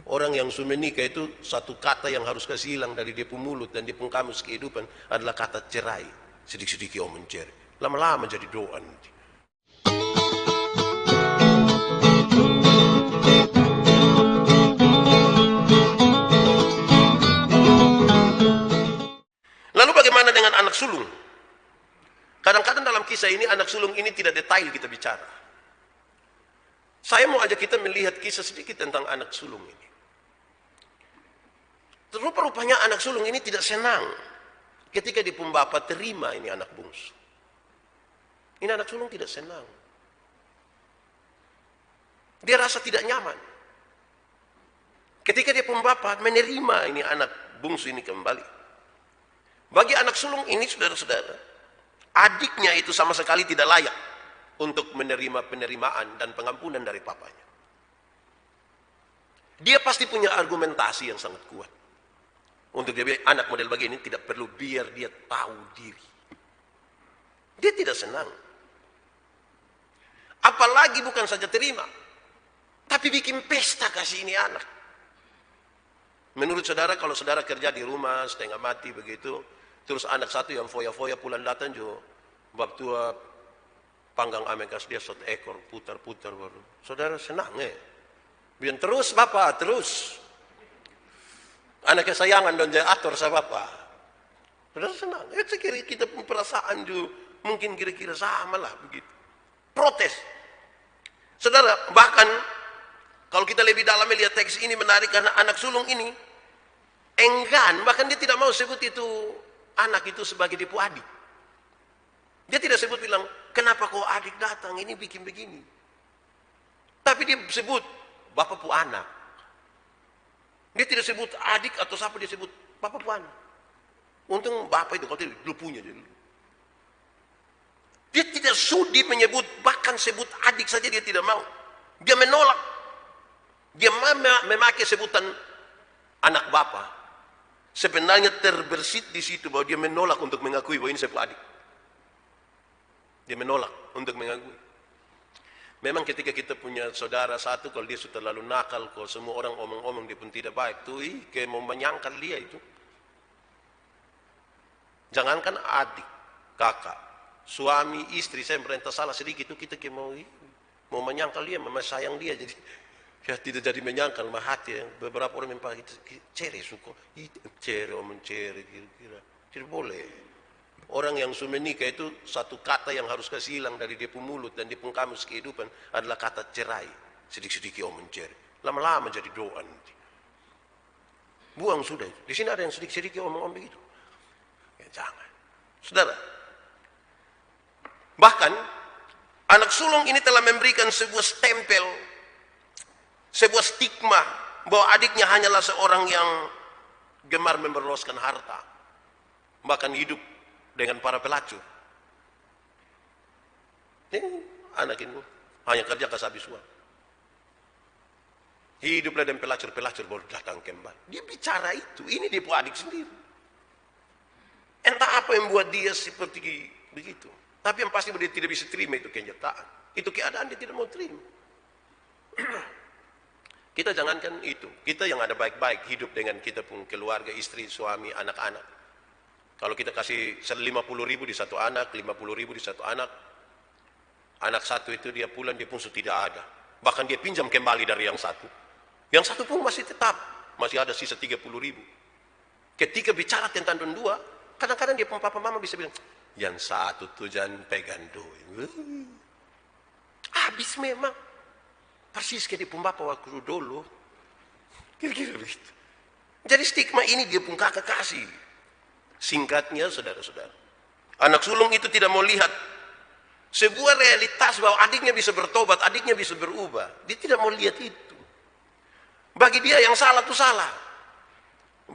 Orang yang sudah menikah itu satu kata yang harus kasih hilang dari dia pun mulut dan dia pun kamus kehidupan adalah kata cerai. Sedikit-sedikit om mencerai. Lama-lama jadi doa nanti. Lalu bagaimana dengan anak sulung? Kadang-kadang dalam kisah ini anak sulung ini tidak detail kita bicara. Saya mau ajak kita melihat kisah sedikit tentang anak sulung ini. Rupa-rupanya anak sulung ini tidak senang ketika di pembapa terima ini anak bungsu. Ini anak sulung tidak senang. Dia rasa tidak nyaman. Ketika dia pembapa menerima ini anak bungsu ini kembali. Bagi anak sulung ini saudara-saudara, adiknya itu sama sekali tidak layak untuk menerima penerimaan dan pengampunan dari papanya. Dia pasti punya argumentasi yang sangat kuat. Untuk dia bilang, anak model begini tidak perlu biar dia tahu diri. Dia tidak senang. Apalagi bukan saja terima, tapi bikin pesta kasih ini anak. Menurut saudara, kalau saudara kerja di rumah setengah mati begitu, terus anak satu yang foya-foya pulang datang juga, bab tua panggang amekas dia satu ekor putar-putar baru. Saudara senang Biar terus bapak terus. Anak kesayangan dan dia atur sama bapak. Saudara senang. Saya kira kita pun perasaan juga mungkin kira-kira sama lah begitu. Protes. Saudara, bahkan kalau kita lebih dalam melihat teks ini menarik karena anak sulung ini enggan, bahkan dia tidak mau sebut itu anak itu sebagai dipu adik. Dia tidak sebut bilang, kenapa kau adik datang ini bikin begini. Tapi dia sebut bapak pu anak. Dia tidak sebut adik atau siapa, dia sebut bapak pu anak. Untung bapak itu kalau tidak dulu punya dia dulu. Dia tidak sudi menyebut, bahkan sebut adik saja dia tidak mau. Dia menolak. Dia memakai sebutan anak bapak. Sebenarnya terbersit di situ bahwa dia menolak untuk mengakui bahwa ini saya adik. Dia menolak untuk mengakui. Memang ketika kita punya saudara satu, kalau dia sudah terlalu nakal, kalau semua orang omong-omong dia pun tidak baik, tuh kayak mau menyangkal dia itu. Jangankan adik, kakak, suami, istri, saya merentah salah sedikit itu kita kayak mau menyangkal dia, sayang dia, jadi ya tidak jadi menyangkal, mah hati ya. Beberapa orang memang ceri suka, ceri omong ceri kira-kira, tidak boleh. Orang yang sudah menikah itu satu kata yang harus kasih hilang dari dia pun mulut dan dia pun kamus kehidupan adalah kata cerai. Sedikit-sedikit omong cerai. Lama-lama jadi doa nanti. Buang sudah. Di sini ada yang sedikit-sedikit omong-omong begitu. Ya, jangan. Saudara. Bahkan anak sulung ini telah memberikan sebuah stempel, sebuah stigma bahwa adiknya hanyalah seorang yang gemar memperloskan harta. Bahkan hidup dengan para pelacur. Anak ini hanya kerja kasih uang. Hiduplah dan pelacur-pelacur baru datang kembali. Dia bicara itu. Ini dia punya adik sendiri. Entah apa yang membuat dia seperti begitu. Tapi yang pasti dia tidak bisa terima itu kenyataan. Itu keadaan dia tidak mau terima. Kita jangankan itu. Kita yang ada baik-baik hidup dengan kita pun keluarga, istri, suami, anak-anak. Kalau kita kasih 50.000 di satu anak, 50.000 di satu anak, anak satu itu dia pulang, dia pun sudah tidak ada. Bahkan dia pinjam kembali dari yang satu. Yang satu pun masih tetap, masih ada sisa 30.000. Ketika bicara tentang dua, kadang-kadang dia pun papa mama bisa bilang, yang satu tuh jangan pegang doi. Habis memang. Persis kayak di pembapa waktu dulu. Kira-kira begitu. Jadi stigma ini dia pun kakak kasih. Singkatnya saudara-saudara, anak sulung itu tidak mau lihat sebuah realitas bahwa adiknya bisa bertobat, adiknya bisa berubah. Dia tidak mau lihat itu. Bagi dia yang salah itu salah.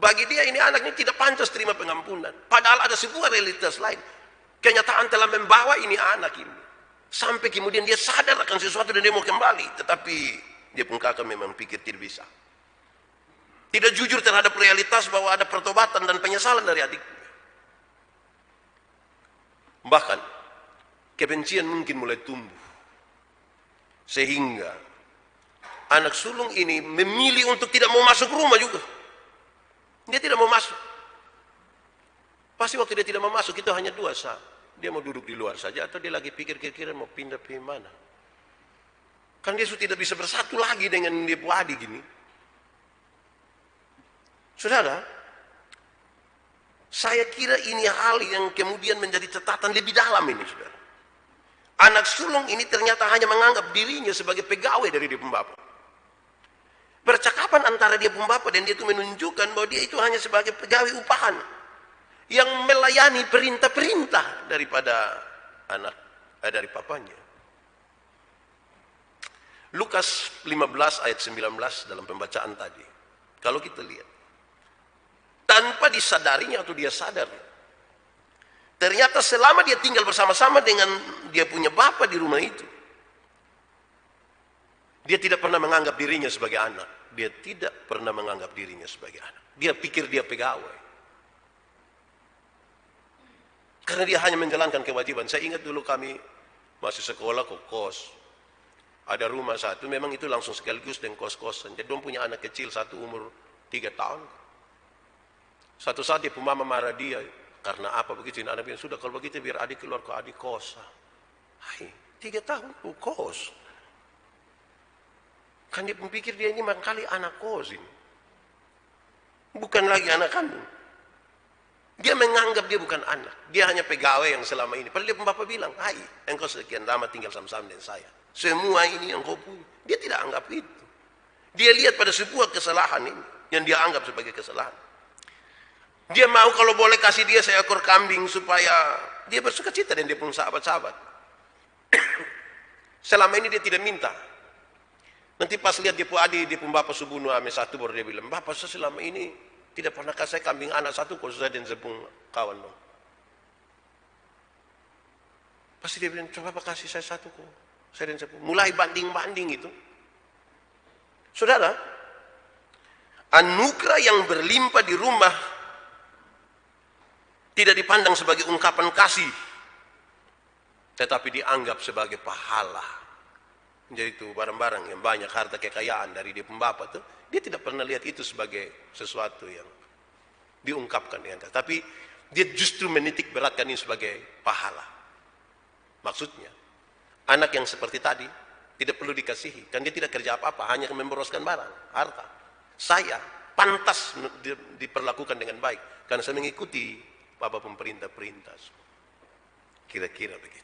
Bagi dia ini anaknya tidak pantas terima pengampunan. Padahal ada sebuah realitas lain. Kenyataan telah membawa ini anak ini. Sampai kemudian dia sadar akan sesuatu dan dia mau kembali. Tetapi dia pun kakak memang pikir tidak bisa. Tidak jujur terhadap realitas bahwa ada pertobatan dan penyesalan dari adiknya. Bahkan kebencian mungkin mulai tumbuh. Sehingga anak sulung ini memilih untuk tidak mau masuk rumah juga. Dia tidak mau masuk. Pasti waktu dia tidak mau masuk itu hanya dua saat. Dia mau duduk di luar saja atau dia lagi pikir kira-kira mau pindah ke mana. Kan dia sudah tidak bisa bersatu lagi dengan dia puadi gini. Saudara, saya kira ini hal yang kemudian menjadi catatan lebih dalam ini, saudara. Anak sulung ini ternyata hanya menganggap dirinya sebagai pegawai dari dia pembapa. Percakapan antara dia pembapa dan dia itu menunjukkan bahwa dia itu hanya sebagai pegawai upahan yang melayani perintah-perintah daripada dari papanya. Lukas 15 ayat 19 dalam pembacaan tadi. Kalau kita lihat, tanpa disadarinya atau dia sadar, ternyata selama dia tinggal bersama-sama dengan dia punya bapa di rumah itu, dia tidak pernah menganggap dirinya sebagai anak. Dia tidak pernah menganggap dirinya sebagai anak. Dia pikir dia pegawai. Karena dia hanya menjalankan kewajiban. Saya ingat dulu kami masih sekolah ke kos. Ada rumah satu, memang itu langsung sekaligus dengan kos-kosan. Jadi dia punya anak kecil, satu umur 3 tahun. Satu saat dia mama marah dia. Karena apa begitu? Anak bilang, sudah kalau begitu biar adik keluar ke adik kos. Hai, 3 tahun kos. Kan dia pikir dia ini kali anak kos ini. Bukan lagi anak kandung. Dia menganggap dia bukan anak. Dia hanya pegawai yang selama ini. Padahal dia pembapa bilang, hai, engkau sekian lama tinggal sama-sama dengan saya. Semua ini yang kau punya. Dia tidak anggap itu. Dia lihat pada sebuah kesalahan ini. Yang dia anggap sebagai kesalahan. Dia mau kalau boleh kasih dia seekor kambing supaya dia bersuka cita dan dia pun sahabat-sahabat. Selama ini dia tidak minta. Nanti pas lihat dia pun adik, dia pun bapak subunuh ame satu baru dia bilang, bapak saya selama ini tidak pernah kasih kambing anak satu kalau saya dan sepung kawan dong. Pasti dia bilang, coba bapak kasih saya satu kok. Saya dan sepung. Mulai banding-banding itu. Saudara, anugerah yang berlimpah di rumah tidak dipandang sebagai ungkapan kasih, tetapi dianggap sebagai pahala. Jadi itu barang-barang yang banyak, harta kekayaan dari dia pembapa tuh, dia tidak pernah lihat itu sebagai sesuatu yang diungkapkan dengan kasih. Tapi dia justru menitik beratkan ini sebagai pahala. Maksudnya, anak yang seperti tadi tidak perlu dikasihi, kan dia tidak kerja apa-apa, hanya memboroskan barang, harta. Saya pantas diperlakukan dengan baik, karena saya mengikuti Bapak pemerintah-perintah. Kira-kira begitu.